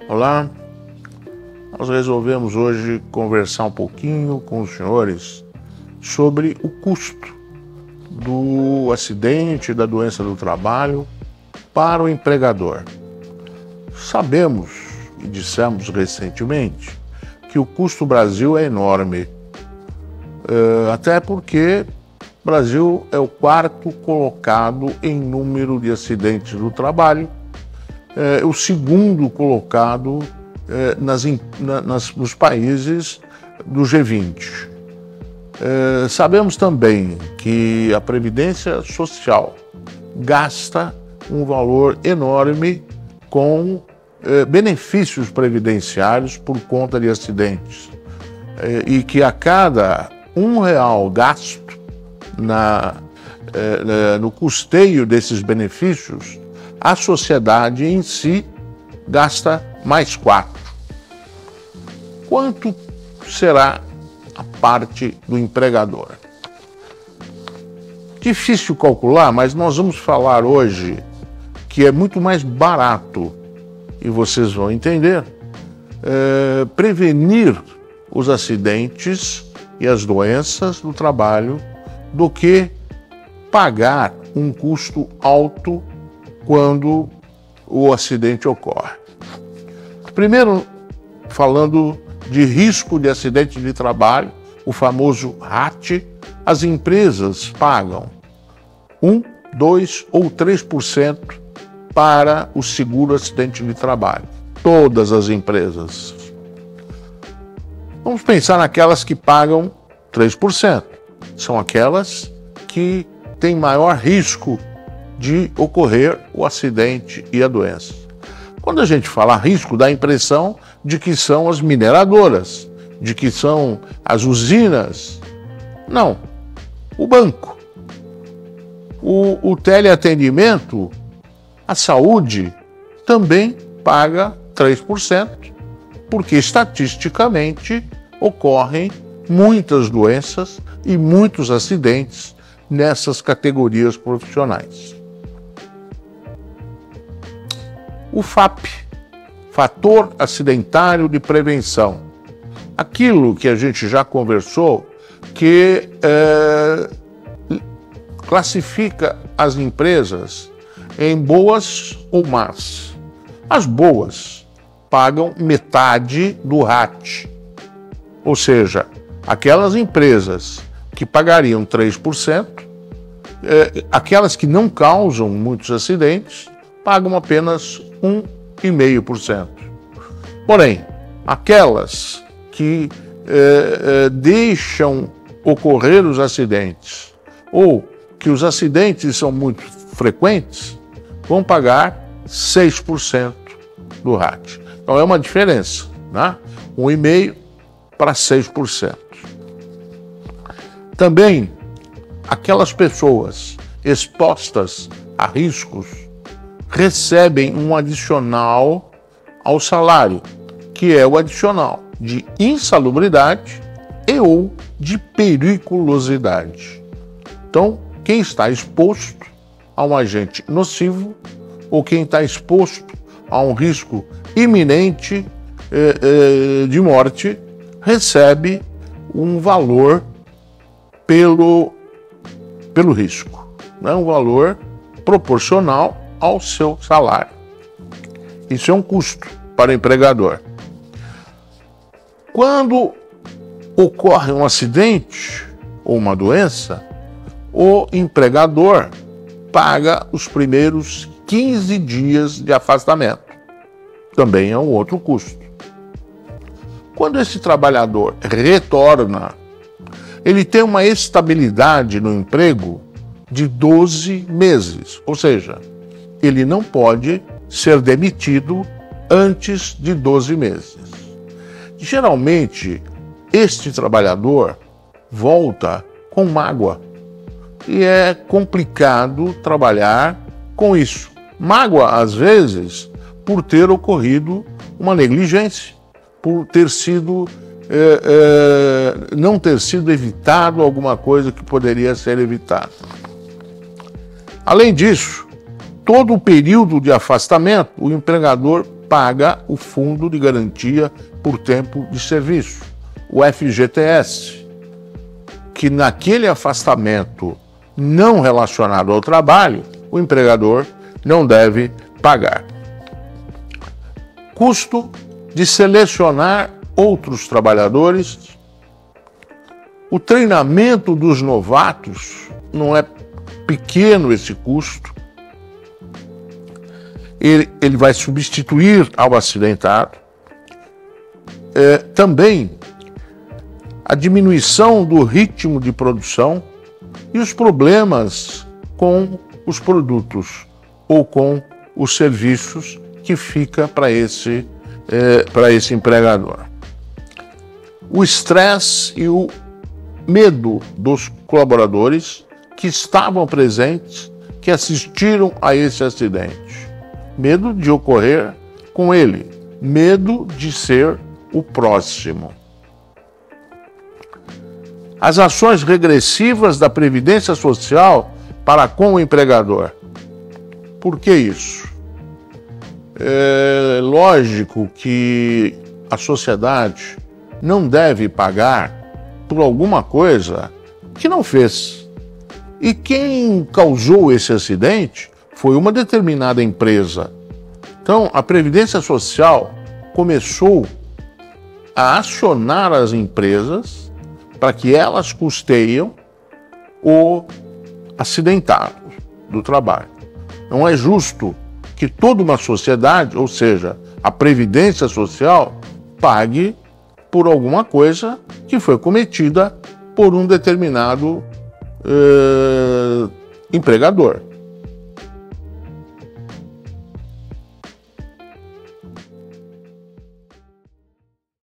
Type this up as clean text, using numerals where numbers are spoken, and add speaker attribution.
Speaker 1: Olá, nós resolvemos hoje conversar um pouquinho com os senhores sobre o custo do acidente, da doença do trabalho para o empregador. Sabemos e dissemos recentemente que o custo do Brasil é enorme, até porque o Brasil é o quarto colocado em número de acidentes do trabalho, o segundo colocado nos países do G20. Sabemos também que a Previdência Social gasta um valor enorme com benefícios previdenciários por conta de acidentes, e que a cada R$1 gasto no custeio desses benefícios, a sociedade em si gasta mais 4. Quanto será a parte do empregador? Difícil calcular, mas nós vamos falar hoje que é muito mais barato, e vocês vão entender, prevenir os acidentes e as doenças do trabalho do que pagar um custo alto quando o acidente ocorre. Primeiro, falando de risco de acidente de trabalho, o famoso RAT, as empresas pagam 1, 2 ou 3% para o seguro acidente de trabalho. Todas as empresas. Vamos pensar naquelas que pagam 3%. São aquelas que têm maior risco de ocorrer o acidente e a doença. Quando a gente fala risco, dá a impressão de que são as mineradoras, de que são as usinas. Não. O banco, o teleatendimento, a saúde também paga 3%, porque estatisticamente ocorrem muitas doenças e muitos acidentes nessas categorias profissionais. O FAP, Fator Acidentário de Prevenção, aquilo que a gente já conversou, que classifica as empresas em boas ou más. As boas pagam metade do RAT, ou seja, aquelas empresas que pagariam 3%, aquelas que não causam muitos acidentes, pagam apenas 1,5%. Porém, aquelas que deixam ocorrer os acidentes ou que os acidentes são muito frequentes, vão pagar 6% do RAT. Então é uma diferença, né? 1,5% para 6%. Também, aquelas pessoas expostas a riscos recebem um adicional ao salário, que é o adicional de insalubridade e ou de periculosidade. Então, quem está exposto a um agente nocivo ou quem está exposto a um risco iminente de morte recebe um valor pelo risco, né? Um valor proporcional ao seu salário. Isso é um custo para o empregador. Quando ocorre um acidente ou uma doença, o empregador paga os primeiros 15 dias de afastamento. Também é um outro custo. Quando esse trabalhador retorna, ele tem uma estabilidade no emprego de 12 meses, ou seja, ele não pode ser demitido antes de 12 meses. Geralmente, este trabalhador volta com mágoa e é complicado trabalhar com isso. Mágoa, às vezes, por ter ocorrido uma negligência, por ter sido não ter sido evitado alguma coisa que poderia ser evitada. Além disso, todo o período de afastamento, o empregador paga o Fundo de Garantia por Tempo de Serviço, o FGTS, que naquele afastamento não relacionado ao trabalho, o empregador não deve pagar. Custo de selecionar outros trabalhadores. O treinamento dos novatos não é pequeno esse custo. Ele vai substituir ao acidentado. Também a diminuição do ritmo de produção e os problemas com os produtos ou com os serviços que fica para esse empregador. O estresse e o medo dos colaboradores que estavam presentes, que assistiram a esse acidente. Medo de ocorrer com ele, medo de ser o próximo. As ações regressivas da Previdência Social para com o empregador. Por que isso? É lógico que a sociedade não deve pagar por alguma coisa que não fez. E quem causou esse acidente foi uma determinada empresa. Então, a Previdência Social começou a acionar as empresas para que elas custeiam o acidentado do trabalho. Não é justo que toda uma sociedade, ou seja, a Previdência Social, pague por alguma coisa que foi cometida por um determinado empregador.